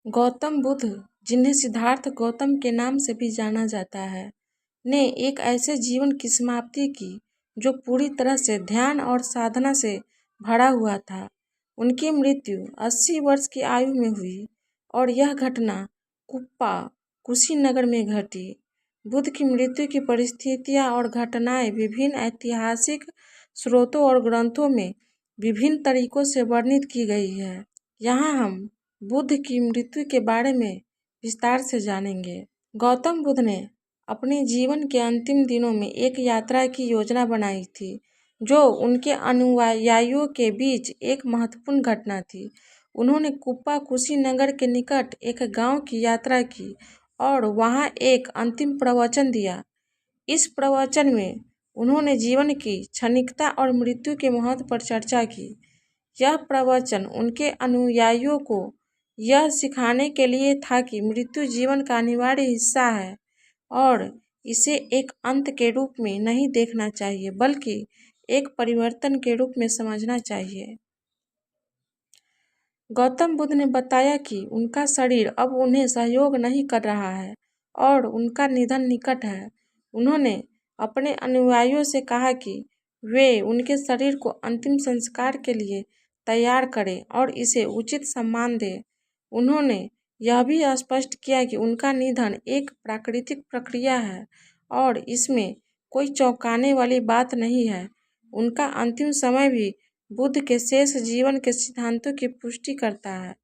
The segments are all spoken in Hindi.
गौतम बुद्ध, जिन्हें सिद्धार्थ गौतम के नाम से भी जाना जाता है, ने एक ऐसे जीवन की समाप्ति की जो पूरी तरह से ध्यान और साधना से भरा हुआ था। उनकी मृत्यु 80 वर्ष की आयु में हुई और यह घटना कुप्पा, कुशीनगर में घटी। बुद्ध की मृत्यु की परिस्थितियां और घटनाएं विभिन्न ऐतिहासिक स्रोतों और ग्रंथों में विभिन्न तरीकों से वर्णित की गई है। यहाँ हम बुद्ध की मृत्यु के बारे में विस्तार से जानेंगे। गौतम बुद्ध ने अपने जीवन के अंतिम दिनों में एक यात्रा की योजना बनाई थी, जो उनके अनुयायियों के बीच एक महत्वपूर्ण घटना थी। उन्होंने कुप्पा, कुशीनगर के निकट एक गांव की यात्रा की और वहां एक अंतिम प्रवचन दिया। इस प्रवचन में उन्होंने जीवन की क्षणिकता और मृत्यु के महत्व पर चर्चा की। यह प्रवचन उनके अनुयायियों को यह सिखाने के लिए था कि मृत्यु जीवन का अनिवार्य हिस्सा है और इसे एक अंत के रूप में नहीं देखना चाहिए, बल्कि एक परिवर्तन के रूप में समझना चाहिए। गौतम बुद्ध ने बताया कि उनका शरीर अब उन्हें सहयोग नहीं कर रहा है और उनका निधन निकट है। उन्होंने अपने अनुयायियों से कहा कि वे उनके शरीर को अंतिम संस्कार के लिए तैयार करें और इसे उचित सम्मान दें। उन्होंने यह भी स्पष्ट किया कि उनका निधन एक प्राकृतिक प्रक्रिया है और इसमें कोई चौंकाने वाली बात नहीं है। उनका अंतिम समय भी बुद्ध के शेष जीवन के सिद्धांतों की पुष्टि करता है,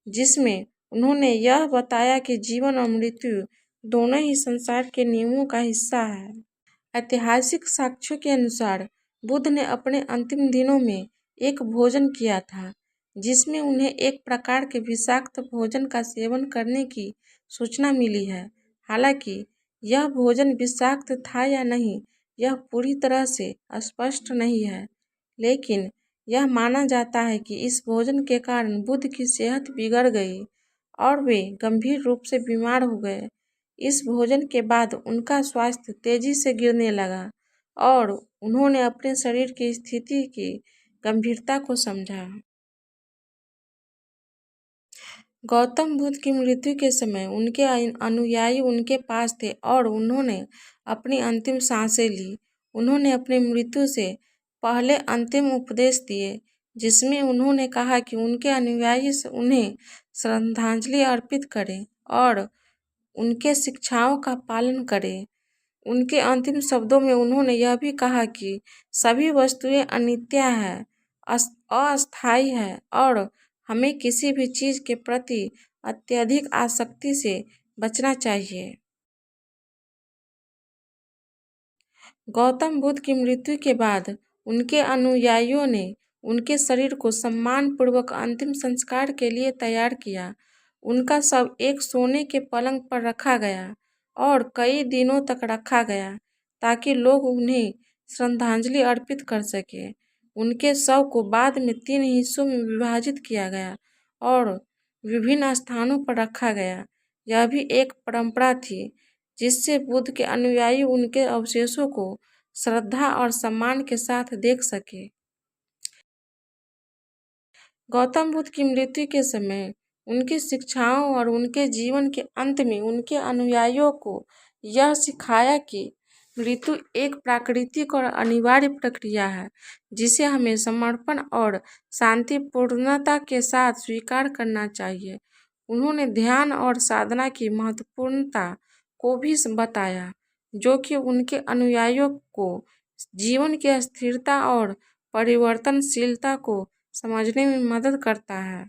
जिसमें उन्होंने यह बताया कि जीवन और मृत्यु दोनों ही संसार के नियमों का हिस्सा है। ऐतिहासिक साक्ष्यों के अनुसार बुद्ध ने अपने अंतिम दिनों में एक भोजन किया था, जिसमें उन्हें एक प्रकार के विषाक्त भोजन का सेवन करने की सूचना मिली है। हालांकि यह भोजन विषाक्त था या नहीं, यह पूरी तरह से स्पष्ट नहीं है, लेकिन यह माना जाता है कि इस भोजन के कारण बुद्ध की सेहत बिगड़ गई और वे गंभीर रूप से बीमार हो गए। इस भोजन के बाद उनका स्वास्थ्य तेजी से गिरने लगा और उन्होंने अपने शरीर की स्थिति की गंभीरता को समझा। गौतम बुद्ध की मृत्यु के समय उनके अनुयायी उनके पास थे और उन्होंने अपनी अंतिम सांसें ली। उन्होंने अपनी मृत्यु से पहले अंतिम उपदेश दिए, जिसमें उन्होंने कहा कि उनके अनुयायी उन्हें श्रद्धांजलि अर्पित करें और उनके शिक्षाओं का पालन करें। उनके अंतिम शब्दों में उन्होंने यह भी कहा कि सभी वस्तुएं अनित्य हैं, अस्थायी हैं और हमें किसी भी चीज के प्रति अत्यधिक आसक्ति से बचना चाहिए। गौतम बुद्ध की मृत्यु के बाद उनके अनुयायियों ने उनके शरीर को सम्मानपूर्वक अंतिम संस्कार के लिए तैयार किया। उनका शव एक सोने के पलंग पर रखा गया और कई दिनों तक रखा गया ताकि लोग उन्हें श्रद्धांजलि अर्पित कर सके। उनके शव को बाद में 3 हिस्सों में विभाजित किया गया और विभिन्न स्थानों पर रखा गया। यह भी एक परंपरा थी जिससे बुद्ध के अनुयायी उनके अवशेषों को श्रद्धा और सम्मान के साथ देख सके। गौतम बुद्ध की मृत्यु के समय उनकी शिक्षाओं और उनके जीवन के अंत में उनके अनुयायियों को यह सिखाया कि मृत्यु एक प्राकृतिक और अनिवार्य प्रक्रिया है, जिसे हमें समर्पण और शांतिपूर्णता के साथ स्वीकार करना चाहिए। उन्होंने ध्यान और साधना की महत्वपूर्णता को भी बताया, जो कि उनके अनुयायियों को जीवन की स्थिरता और परिवर्तनशीलता को समझने में मदद करता है।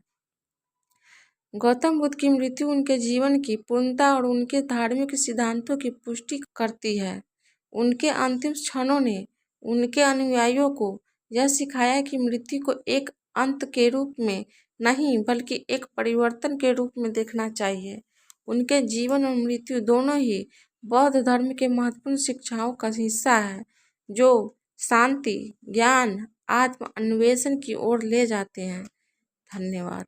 गौतम बुद्ध की मृत्यु उनके जीवन की पूर्णता और उनके धार्मिक सिद्धांतों की पुष्टि करती है। उनके अंतिम क्षणों ने उनके अनुयायियों को यह सिखाया कि मृत्यु को एक अंत के रूप में नहीं, बल्कि एक परिवर्तन के रूप में देखना चाहिए। उनके जीवन और मृत्यु दोनों ही बौद्ध धर्म के महत्वपूर्ण शिक्षाओं का हिस्सा है, जो शांति, ज्ञान, आत्म अन्वेषण की ओर ले जाते हैं। धन्यवाद।